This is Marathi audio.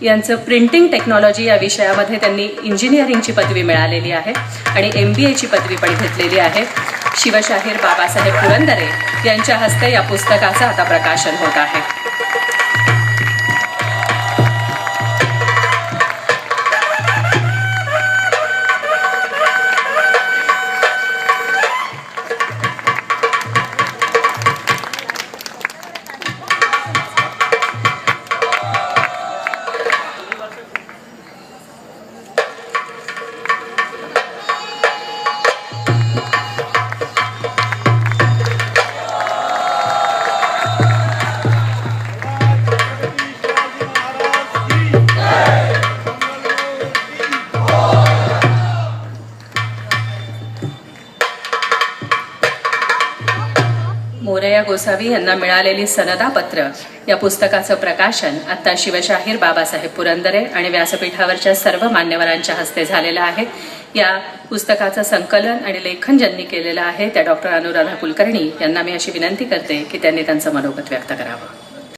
यांचं प्रिंटिंग टेक्नॉलॉजी या विषयामध्ये त्यांनी इंजिनिअरिंगची पदवी मिळालेली आहे आणि MBAची पदवी पण घेतलेली आहे. शिवशाहीर बाबासाहेब पुरंदरे यांच्या हस्ते या पुस्तकाचं आता प्रकाशन होत आहे. मोरया गोसावी यांना मिळालेली सनदापत्र या पुस्तकाचं प्रकाशन आता शिवशाहीर बाबासाहेब पुरंदरे आणि व्यासपीठावरच्या सर्व मान्यवरांच्या हस्ते झालेलं आहे. या पुस्तकाचं संकलन आणि लेखन ज्यांनी केलेलं आहे त्या डॉक्टर अनुराधा कुलकर्णी यांना मी अशी विनंती करते की त्यांनी त्यांचं मनोगत व्यक्त करावं.